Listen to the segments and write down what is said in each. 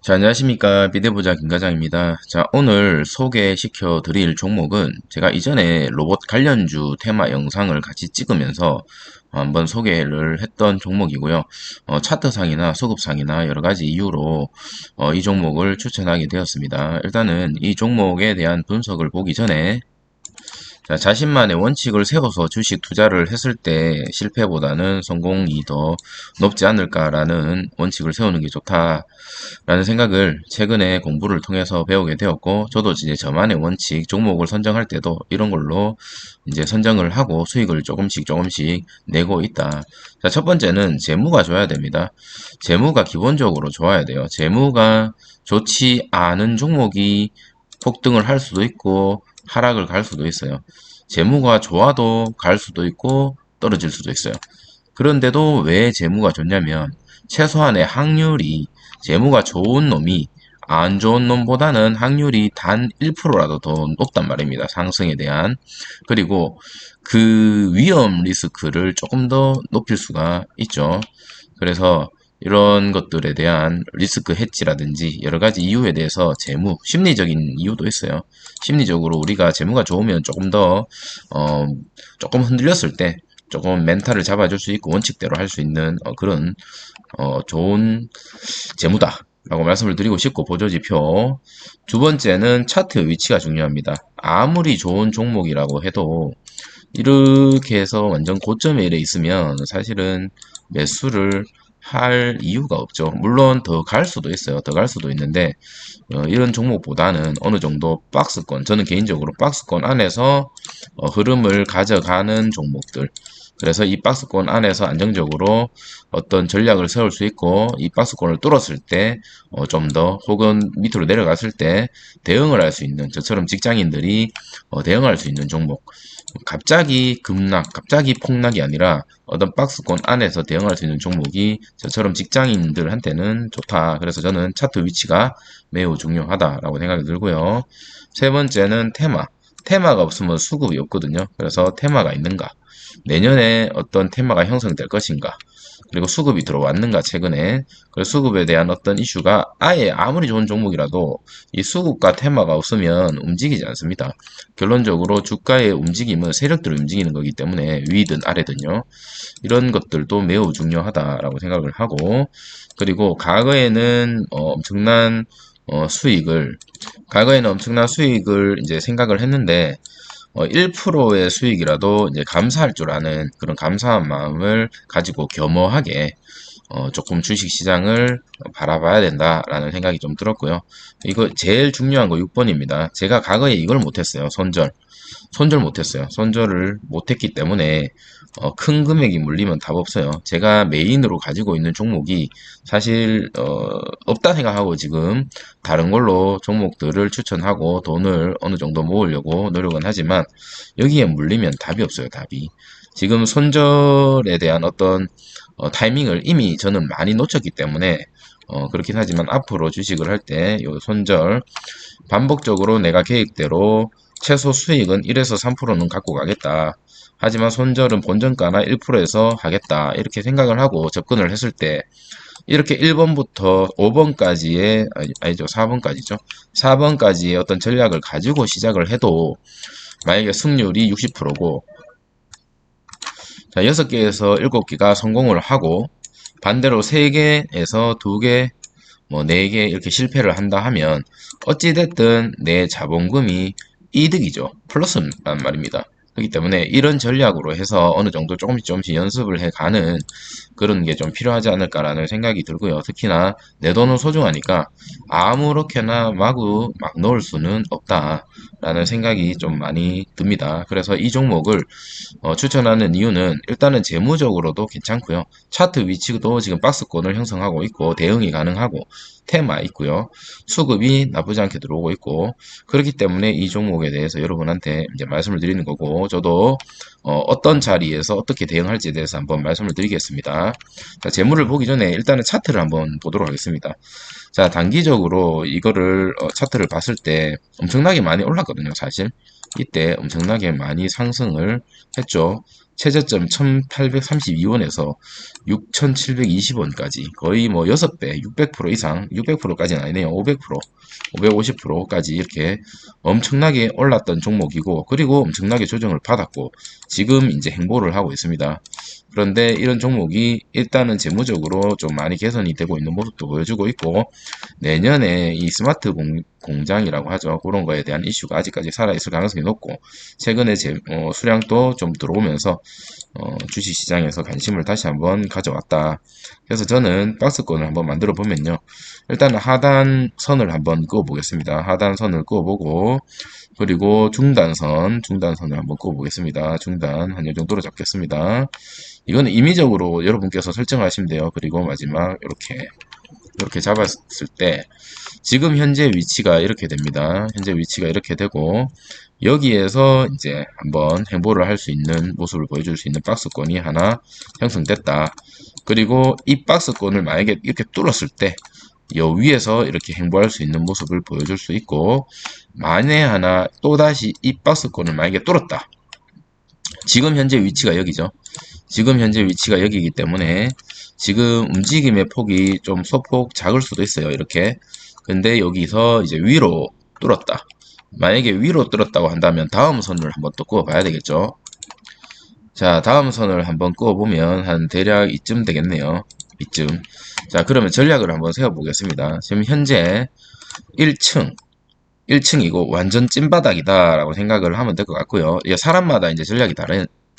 자, 안녕하십니까. 비대부자 김과장입니다. 자, 오늘 소개시켜 드릴 종목은 제가 이전에 로봇 관련주 테마 영상을 같이 찍으면서 한번 소개를 했던 종목이고요. 차트상이나 수급상이나 여러 가지 이유로 이 종목을 추천하게 되었습니다. 일단은 이 종목에 대한 분석을 보기 전에 자, 자신만의 원칙을 세워서 주식 투자를 했을 때 실패보다는 성공이 더 높지 않을까라는 원칙을 세우는 게 좋다라는 생각을 최근에 공부를 통해서 배우게 되었고, 저도 이제 저만의 원칙, 종목을 선정할 때도 이런 걸로 이제 선정을 하고 수익을 조금씩 내고 있다. 자, 첫 번째는 재무가 좋아야 됩니다. 재무가 기본적으로 좋아야 돼요. 재무가 좋지 않은 종목이 폭등을 할 수도 있고, 하락을 갈 수도 있어요. 재무가 좋아도 갈 수도 있고 떨어질 수도 있어요. 그런데도 왜 재무가 좋냐면 최소한의 확률이 재무가 좋은 놈이 안 좋은 놈보다는 확률이 단 1%라도 더 높단 말입니다. 상승에 대한. 그리고 그 위험 리스크를 조금 더 높일 수가 있죠. 그래서 이런 것들에 대한 리스크 해지라든지 여러 가지 이유에 대해서 재무, 심리적인 이유도 있어요. 심리적으로 우리가 재무가 좋으면 조금 더, 조금 흔들렸을 때 조금 멘탈을 잡아줄 수 있고 원칙대로 할 수 있는 그런 좋은 재무다 라고 말씀을 드리고 싶고, 보조지표 두 번째는 차트 위치가 중요합니다. 아무리 좋은 종목이라고 해도 이렇게 해서 완전 고점에 이래 있으면 사실은 매수를 할 이유가 없죠. 물론 더 갈 수도 있어요. 더 갈 수도 있는데 이런 종목보다는 어느 정도 박스권, 저는 개인적으로 박스권 안에서 흐름을 가져가는 종목들, 그래서 이 박스권 안에서 안정적으로 어떤 전략을 세울 수 있고, 이 박스권을 뚫었을 때 좀 더, 혹은 밑으로 내려갔을 때 대응을 할 수 있는, 저처럼 직장인들이 대응할 수 있는 종목, 갑자기 급락, 갑자기 폭락이 아니라 어떤 박스권 안에서 대응할 수 있는 종목이 저처럼 직장인들한테는 좋다. 그래서 저는 차트 위치가 매우 중요하다라고 생각이 들고요. 세 번째는 테마. 테마가 없으면 수급이 없거든요. 그래서 테마가 있는가? 내년에 어떤 테마가 형성될 것인가? 그리고 수급이 들어왔는가, 최근에. 그리고 수급에 대한 어떤 이슈가 아예 아무리 좋은 종목이라도 이 수급과 테마가 없으면 움직이지 않습니다. 결론적으로 주가의 움직임은 세력들이 움직이는 거기 때문에 위든 아래든요. 이런 것들도 매우 중요하다라고 생각을 하고, 그리고 과거에는 엄청난 수익을 이제 생각을 했는데 1%의 수익이라도 이제 감사할 줄 아는 그런 감사한 마음을 가지고 겸허하게 조금 주식시장을 바라봐야 된다라는 생각이 좀 들었고요. 이거 제일 중요한 거 6번입니다. 제가 과거에 이걸 못했어요. 손절 못했어요. 손절을 못했기 때문에 큰 금액이 물리면 답 없어요. 제가 메인으로 가지고 있는 종목이 사실 없다 생각하고 지금 다른 걸로 종목들을 추천하고 돈을 어느 정도 모으려고 노력은 하지만 여기에 물리면 답이 없어요. 답이. 지금 손절에 대한 어떤 타이밍을 이미 저는 많이 놓쳤기 때문에 그렇긴 하지만 앞으로 주식을 할 때 요 손절 반복적으로 내가 계획대로 최소 수익은 1에서 3%는 갖고 가겠다. 하지만 손절은 본전가나 1%에서 하겠다. 이렇게 생각을 하고 접근을 했을 때 이렇게 1번부터 5번까지의 아니죠, 4번까지죠. 4번까지의 어떤 전략을 가지고 시작을 해도 만약에 승률이 60%고 자, 6개에서 7개가 성공을 하고 반대로 3개에서 2개, 뭐 4개 이렇게 실패를 한다 하면 어찌됐든 내 자본금이 이득이죠. 플러스란 말입니다. 그렇기 때문에 이런 전략으로 해서 어느 정도 조금씩 연습을 해가는 그런 게 좀 필요하지 않을까라는 생각이 들고요. 특히나 내 돈은 소중하니까 아무렇게나 마구 막 넣을 수는 없다라는 생각이 좀 많이 듭니다. 그래서 이 종목을 추천하는 이유는 일단은 재무적으로도 괜찮고요. 차트 위치도 지금 박스권을 형성하고 있고 대응이 가능하고 테마 있고요. 수급이 나쁘지 않게 들어오고 있고 그렇기 때문에 이 종목에 대해서 여러분한테 이제 말씀을 드리는 거고, 저도 어떤 자리에서 어떻게 대응할지에 대해서 한번 말씀을 드리겠습니다. 자, 재무를 보기 전에 일단은 차트를 한번 보도록 하겠습니다. 자, 단기적으로 이거를 차트를 봤을 때 엄청나게 많이 올랐거든요, 사실. 이때 엄청나게 많이 상승을 했죠. 최저점 1832원에서 6720원까지 거의 뭐 6배, 600% 이상, 600%까지는 아니네요. 500%, 550%까지 이렇게 엄청나게 올랐던 종목이고, 그리고 엄청나게 조정을 받았고, 지금 이제 행보를 하고 있습니다. 그런데 이런 종목이 일단은 재무적으로 좀 많이 개선이 되고 있는 모습도 보여주고 있고, 내년에 이 스마트 공장이라고 하죠. 그런 거에 대한 이슈가 아직까지 살아있을 가능성이 높고, 최근에 수량도 좀 들어오면서 주식시장에서 관심을 다시 한번 가져왔다. 그래서 저는 박스권을 한번 만들어 보면요. 일단 하단선을 한번 그어 보겠습니다. 하단선을 그어 보고, 그리고 중단선을 한번 그어 보겠습니다. 중단 한 이 정도로 잡겠습니다. 이거는 임의적으로 여러분께서 설정하시면 돼요. 그리고 마지막 이렇게 잡았을 때 지금 현재 위치가 이렇게 됩니다. 현재 위치가 이렇게 되고, 여기에서 이제 한번 행보를 할 수 있는 모습을 보여줄 수 있는 박스권이 하나 형성됐다. 그리고 이 박스권을 만약에 이렇게 뚫었을 때 여 위에서 이렇게 행보할 수 있는 모습을 보여줄 수 있고, 만에 하나 또다시 이 박스권을 만약에 뚫었다. 지금 현재 위치가 여기죠. 지금 현재 위치가 여기이기 때문에 지금 움직임의 폭이 좀 소폭 작을 수도 있어요. 이렇게. 근데 여기서 이제 위로 뚫었다. 만약에 위로 뚫었다고 한다면 다음 선을 한번 또 그어 봐야 되겠죠. 자, 다음 선을 한번 그어 보면 한 대략 이쯤 되겠네요. 이쯤. 자, 그러면 전략을 한번 세워 보겠습니다. 지금 현재 1층이고 완전 찐바닥이다라고 생각을 하면 될 것 같고요. 이게 사람마다 이제 전략이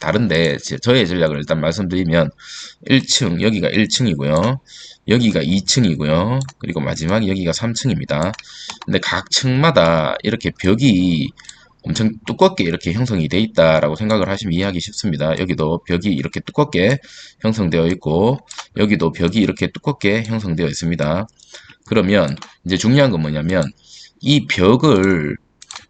다른데 저의 전략을 일단 말씀드리면 1층, 여기가 1층이고요. 여기가 2층이고요. 그리고 마지막 여기가 3층입니다. 근데 각 층마다 이렇게 벽이 엄청 두껍게 이렇게 형성이 돼 있다라고 생각을 하시면 이해하기 쉽습니다. 여기도 벽이 이렇게 두껍게 형성되어 있고, 여기도 벽이 이렇게 두껍게 형성되어 있습니다. 그러면 이제 중요한 건 뭐냐면 이 벽을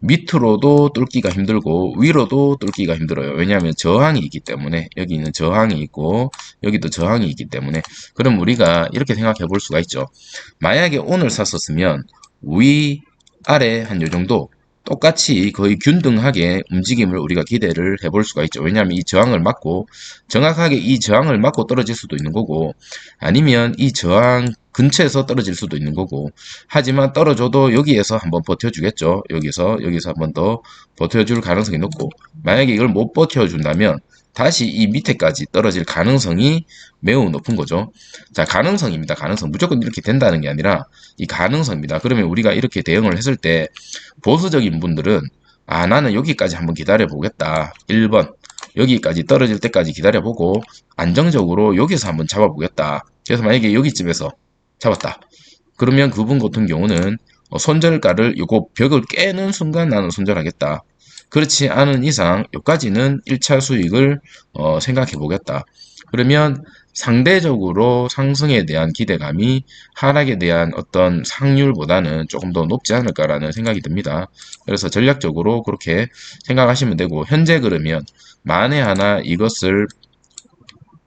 밑으로도 뚫기가 힘들고 위로도 뚫기가 힘들어요. 왜냐하면 저항이 있기 때문에, 여기는 저항이 있고 여기도 저항이 있기 때문에. 그럼 우리가 이렇게 생각해 볼 수가 있죠. 만약에 오늘 샀었으면 위, 아래 한 요 정도 똑같이 거의 균등하게 움직임을 우리가 기대를 해볼 수가 있죠. 왜냐하면 이 저항을 맞고, 정확하게 이 저항을 맞고 떨어질 수도 있는 거고, 아니면 이 저항 근처에서 떨어질 수도 있는 거고, 하지만 떨어져도 여기에서 한번 버텨주겠죠. 여기서 한번 더 버텨줄 가능성이 높고, 만약에 이걸 못 버텨준다면 다시 이 밑에까지 떨어질 가능성이 매우 높은 거죠. 자, 가능성입니다. 가능성. 무조건 이렇게 된다는 게 아니라 이 가능성입니다. 그러면 우리가 이렇게 대응을 했을 때 보수적인 분들은, 아, 나는 여기까지 한번 기다려 보겠다. 1번. 여기까지 떨어질 때까지 기다려 보고 안정적으로 여기서 한번 잡아 보겠다. 그래서 만약에 여기쯤에서 잡았다. 그러면 그분 같은 경우는 손절가를 요거 벽을 깨는 순간 나는 손절하겠다. 그렇지 않은 이상 여기까지는 1차 수익을 생각해 보겠다. 그러면 상대적으로 상승에 대한 기대감이 하락에 대한 어떤 상률보다는 조금 더 높지 않을까라는 생각이 듭니다. 그래서 전략적으로 그렇게 생각하시면 되고, 현재 그러면 만에 하나 이것을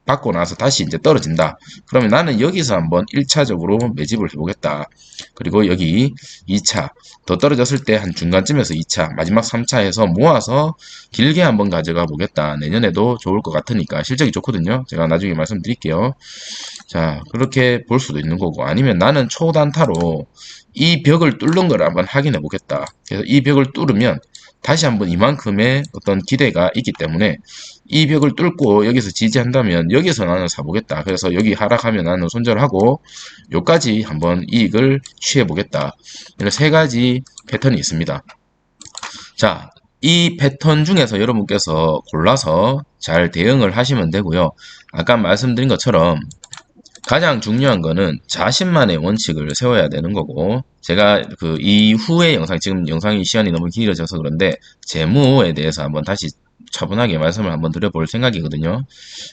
받고 나서 다시 이제 떨어진다. 그러면 나는 여기서 한번 1차적으로 매집을 해보겠다. 그리고 여기 2차, 더 떨어졌을 때 한 중간쯤에서 2차, 마지막 3차 해서 모아서 길게 한번 가져가 보겠다. 내년에도 좋을 것 같으니까, 실적이 좋거든요. 제가 나중에 말씀드릴게요. 자, 그렇게 볼 수도 있는 거고, 아니면 나는 초단타로 이 벽을 뚫는 걸 한번 확인해 보겠다. 그래서 이 벽을 뚫으면 다시 한번 이만큼의 어떤 기대가 있기 때문에 이 벽을 뚫고 여기서 지지한다면 여기서 나는 사보겠다. 그래서 여기 하락하면 나는 손절하고 요까지 한번 이익을 취해보겠다. 이런 세 가지 패턴이 있습니다. 자, 이 패턴 중에서 여러분께서 골라서 잘 대응을 하시면 되고요. 아까 말씀드린 것처럼 가장 중요한 거는 자신만의 원칙을 세워야 되는 거고, 제가 그 이후의 영상, 지금 영상이 시간이 너무 길어져서 그런데 재무에 대해서 한번 다시 차분하게 말씀을 한번 드려볼 생각이거든요.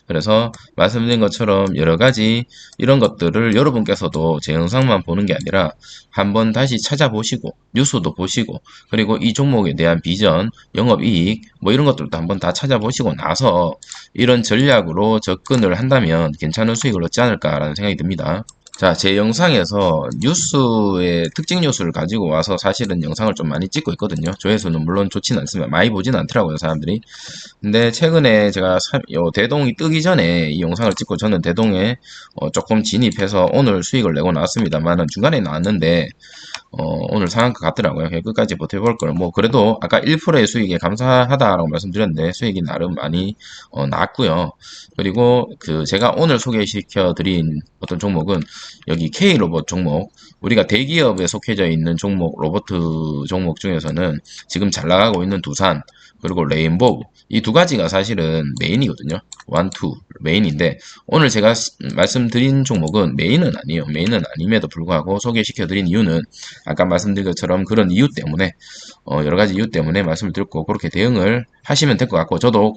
그래서 말씀드린 것처럼 여러 가지 이런 것들을 여러분께서도 제 영상만 보는 게 아니라 한번 다시 찾아보시고 뉴스도 보시고, 그리고 이 종목에 대한 비전, 영업이익 뭐 이런 것들도 한번 다 찾아보시고 나서 이런 전략으로 접근을 한다면 괜찮은 수익을 얻지 않을까라는 생각이 듭니다. 자, 제 영상에서 뉴스의 특징 뉴스를 가지고 와서 사실은 영상을 좀 많이 찍고 있거든요. 조회수는 물론 좋지는 않습니다. 많이 보지는 않더라고요, 사람들이. 근데 최근에 제가 대동이 뜨기 전에 이 영상을 찍고 저는 대동에 조금 진입해서 오늘 수익을 내고 나왔습니다만은 중간에 나왔는데 오늘 상한가 같더라고요. 그냥 끝까지 버텨볼 걸. 뭐, 그래도 아까 1%의 수익에 감사하다라고 말씀드렸는데, 수익이 나름 많이, 나왔고요. 그리고 제가 오늘 소개시켜 드린 어떤 종목은, 여기 K로봇 종목, 우리가 대기업에 속해져 있는 종목, 로버트 종목 중에서는 지금 잘 나가고 있는 두산, 그리고 레인보우, 이 두 가지가 사실은 메인이거든요. 원, 투, 메인인데, 오늘 제가 말씀드린 종목은 메인은 아니에요. 메인은 아님에도 불구하고 소개시켜 드린 이유는 아까 말씀드린 것처럼 그런 이유 때문에 여러 가지 이유 때문에 말씀을 드렸고 그렇게 대응을 하시면 될 것 같고 저도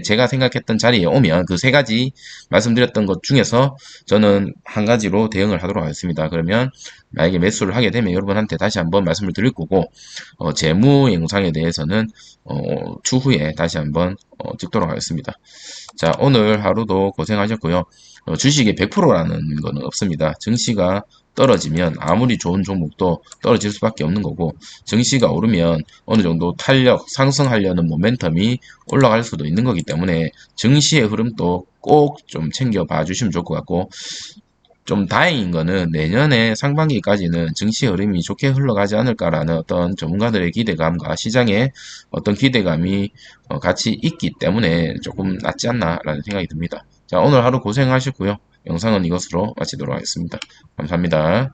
제가 생각했던 자리에 오면 그 세 가지 말씀드렸던 것 중에서 저는 한 가지로 대응을 하도록 하겠습니다. 그러면 만약에 매수를 하게 되면 여러분한테 다시 한번 말씀을 드릴 거고 재무 영상에 대해서는 추후에 다시 한번 찍도록 하겠습니다. 자, 오늘 하루도 고생하셨고요. 주식이 100%라는 거는 없습니다. 증시가 떨어지면 아무리 좋은 종목도 떨어질 수밖에 없는 거고 증시가 오르면 어느 정도 탄력, 상승하려는 모멘텀이 올라갈 수도 있는 거기 때문에 증시의 흐름도 꼭 좀 챙겨봐 주시면 좋을 것 같고 좀 다행인 거는 내년에 상반기까지는 증시 흐름이 좋게 흘러가지 않을까라는 어떤 전문가들의 기대감과 시장의 어떤 기대감이 같이 있기 때문에 조금 낫지 않나라는 생각이 듭니다. 자, 오늘 하루 고생하셨고요. 영상은 이것으로 마치도록 하겠습니다. 감사합니다.